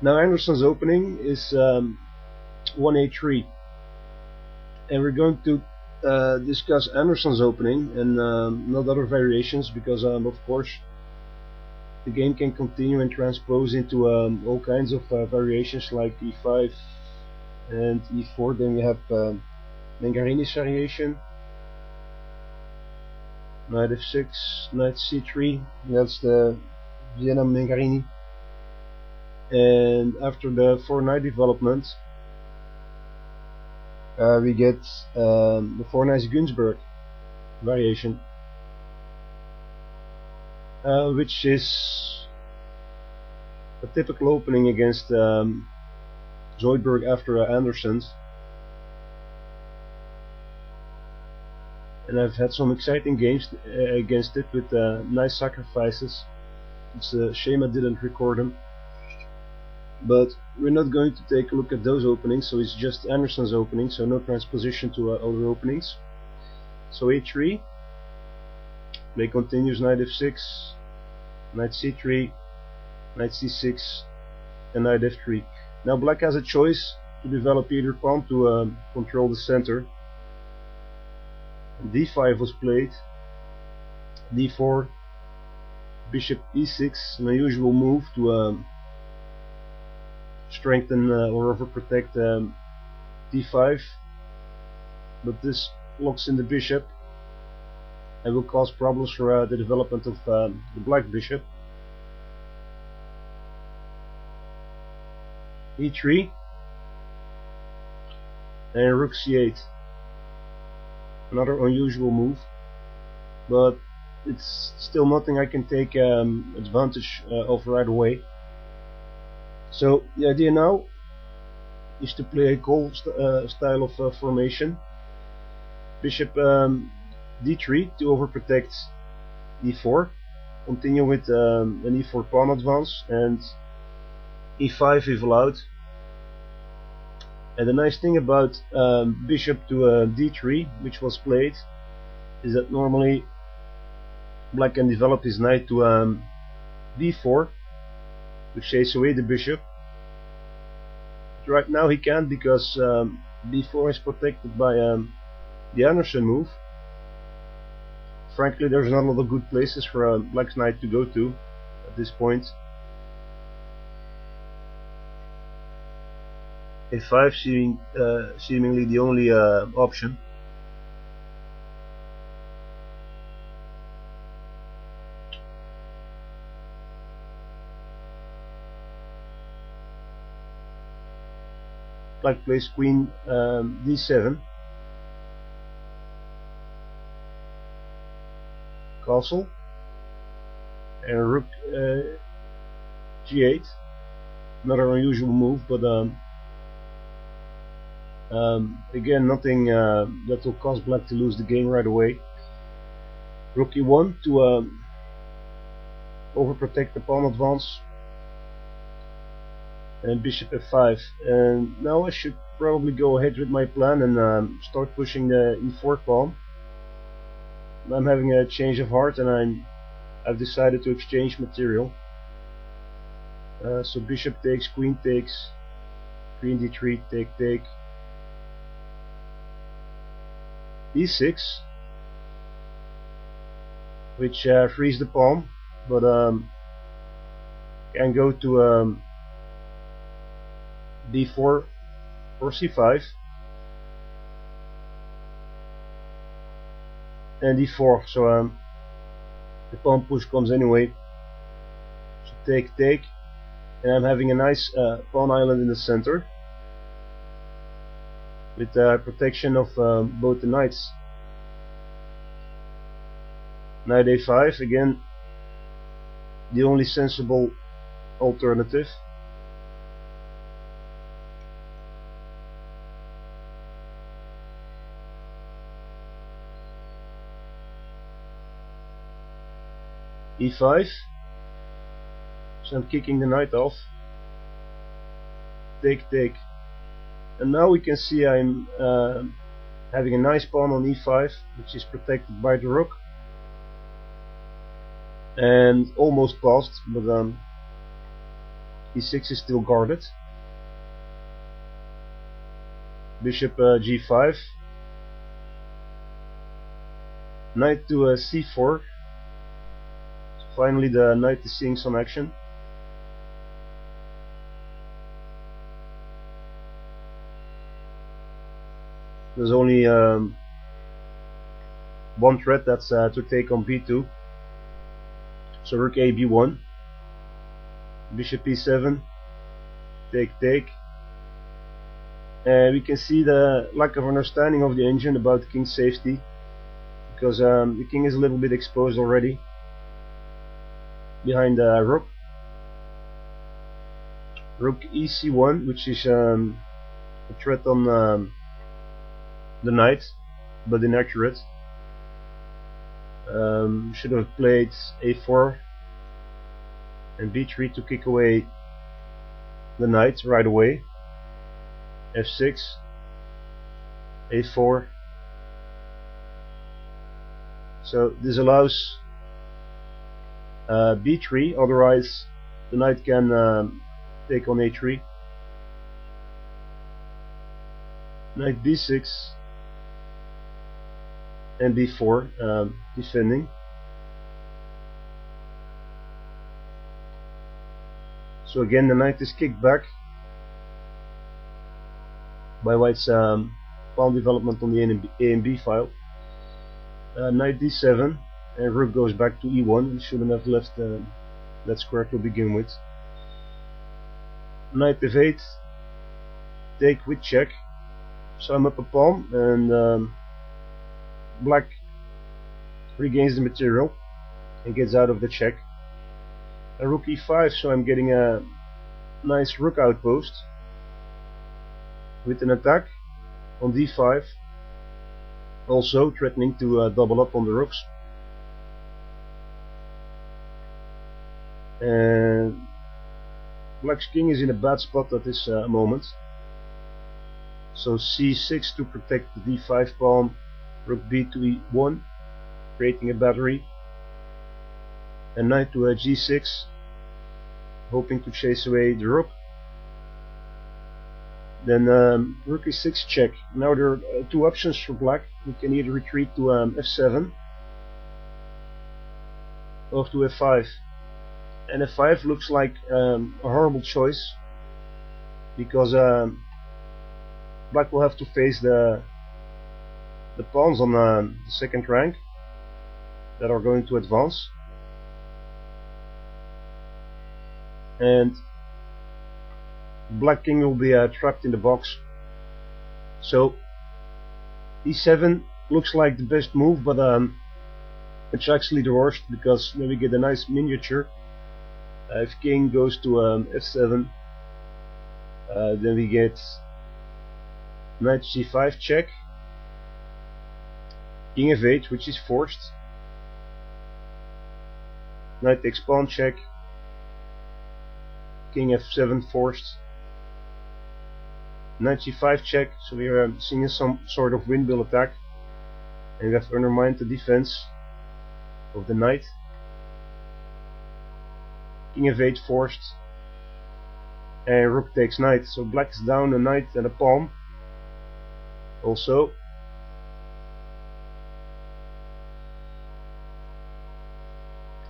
Now Anderssen's opening is 1a3, and we're going to discuss Anderssen's opening and not other variations, because of course the game can continue and transpose into all kinds of variations like e5 and e4. Then we have Mengarini's variation, knight f6, knight c3, that's the Vienna Mengarini. And after the 4-knight development, we get the 4-knight Zoidberg variation, which is a typical opening against Zoidberg after Anderssen's. And I've had some exciting games against it with nice sacrifices. It's a shame I didn't record them. But we're not going to take a look at those openings, so it's just Anderssen's opening, so no transposition to other openings. So a3, play continues, knight f6, knight c3, knight c6, and knight f3. Now black has a choice to develop either pawn to control the center. d5 was played, d4, bishop e6, an unusual move to strengthen or overprotect d5, but this locks in the bishop and will cause problems for the development of the black bishop. e3 and rook c8, another unusual move, but it's still nothing I can take advantage of right away. So the idea now is to play a cold style of formation. Bishop d3 to overprotect e4, continue with an e4 pawn advance, and e5 if allowed. And the nice thing about bishop to d3, which was played, is that normally black can develop his knight to d4, which takes away the bishop. But right now he can't, because b4 is protected by the Anderssen move. Frankly, there's not a lot of good places for black's knight to go to at this point. a5 seemingly the only option. Black plays queen d7, castle, and rook g8, another unusual move, but again nothing that will cause black to lose the game right away. Rook e1 to overprotect the pawn advance, and bishop f5. And now I should probably go ahead with my plan and start pushing the e4 pawn. I'm having a change of heart, and I've decided to exchange material. So bishop takes, queen takes, queen d3, take, e6, which frees the pawn, but can go to d4 or c5, and d4, so the pawn push comes anyway. So take, and I'm having a nice pawn island in the center with protection of both the knights. Knight a5, again the only sensible alternative. e5, so I'm kicking the knight off. Take, and now we can see I'm having a nice pawn on e5, which is protected by the rook, and almost passed, but e6 is still guarded. Bishop g5. Knight to c4. Finally the knight is seeing some action. There's only one threat, that's to take on b2. So rook a b1. Bishop e7. Take. And we can see the lack of understanding of the engine about king's safety, because the king is a little bit exposed already behind the rook. Rook ec1, which is a threat on the knight, but inaccurate. Should have played a4 and b3 to kick away the knight right away. f6, a4. So this allows b3, otherwise the knight can take on a3. Knight b6 and b4, defending. So again the knight is kicked back by white's pawn development on the A and B file. Knight d7 and rook goes back to e1. We shouldn't have left that square to begin with. Knight f8, take with check. So I'm up a pawn and black regains the material and gets out of the check. A rook e5, so I'm getting a nice rook outpost with an attack on d5, also threatening to double up on the rooks. And black's king is in a bad spot at this moment. So c6 to protect the d5 pawn, rook b to e1, creating a battery, and knight to g6, hoping to chase away the rook. Then rook e6 check. Now there are two options for black. We can either retreat to f7 or to f5. And f5 looks like a horrible choice, because black will have to face the pawns on the second rank that are going to advance. And black king will be trapped in the box. So e7 looks like the best move, but it's actually the worst, because then we get a nice miniature. If king goes to f7, then we get knight c5 check, king f8, which is forced, knight takes pawn check, king f7 forced, knight c5 check. So we are seeing some sort of windmill attack, and we have undermined the defense of the knight. King f8 forced, and rook takes knight. So black is down a knight and a pawn. Also,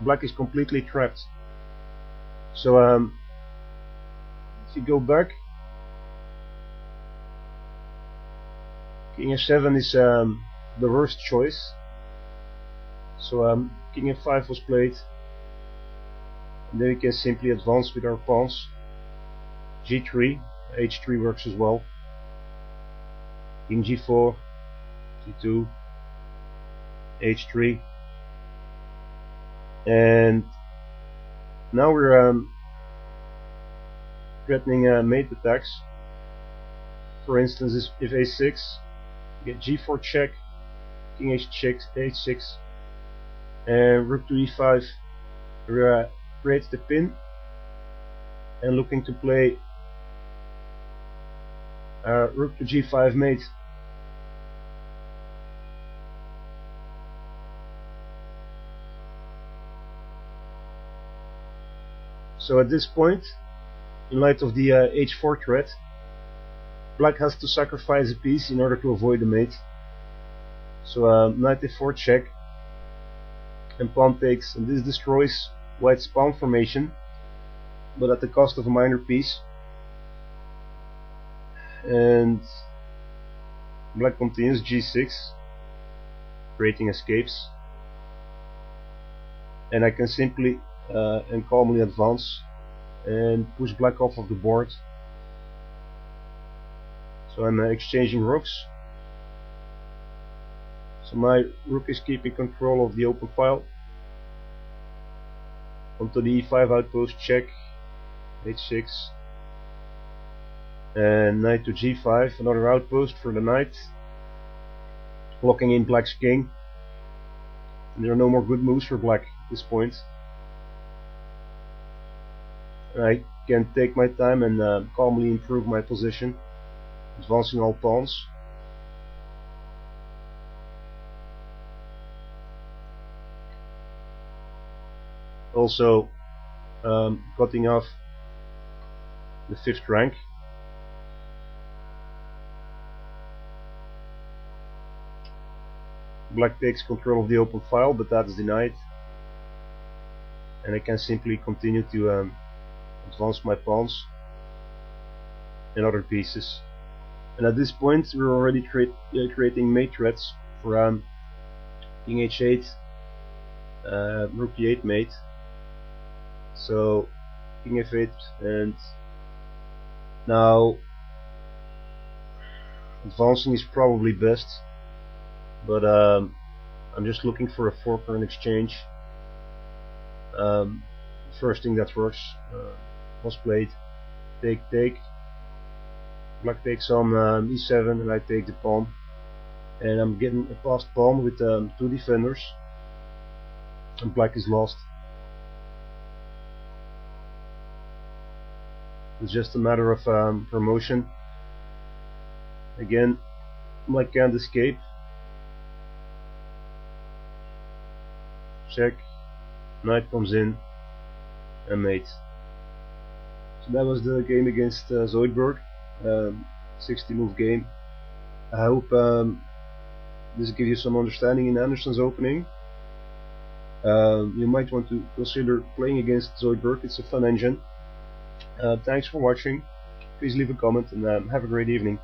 black is completely trapped. So if you go back, king f7 is the worst choice. So king f5 was played, and then we can simply advance with our pawns. g3, h3 works as well. King g4, g2, h3, and now we're threatening mate attacks. For instance, if a6, get g4 check, king h6, and rook to e5 creates the pin, and looking to play rook to g5 mate. So at this point, in light of the h4 threat, black has to sacrifice a piece in order to avoid the mate. So knight f4 check, and pawn takes, and this destroys white's pawn formation, but at the cost of a minor piece. And black continues g6, creating escapes, and I can simply and calmly advance and push black off of the board. So I'm exchanging rooks. So my rook is keeping control of the open file. Onto the e5 outpost, check, h6, and knight to g5, another outpost for the knight, locking in black's king. And there are no more good moves for black at this point. I can take my time and calmly improve my position, advancing all pawns. Also cutting off the 5th rank. Black takes control of the open file, but that is denied, and I can simply continue to advance my pawns and other pieces. And at this point we're already creating mate threats for king h8, rook e8 mate. So king f8, and now advancing is probably best, but I'm just looking for a fork-turn exchange. First thing that works was played. Take. Black takes on e7, and I take the pawn, and I'm getting a passed pawn with 2 defenders, and black is lost. It's just a matter of promotion. Again, black can't escape. Check, knight comes in, and mate. So that was the game against Zoidberg, 60-move game. I hope this gives you some understanding in Anderssen's Opening. You might want to consider playing against Zoidberg. It's a fun engine. Thanks for watching. Please leave a comment, and have a great evening.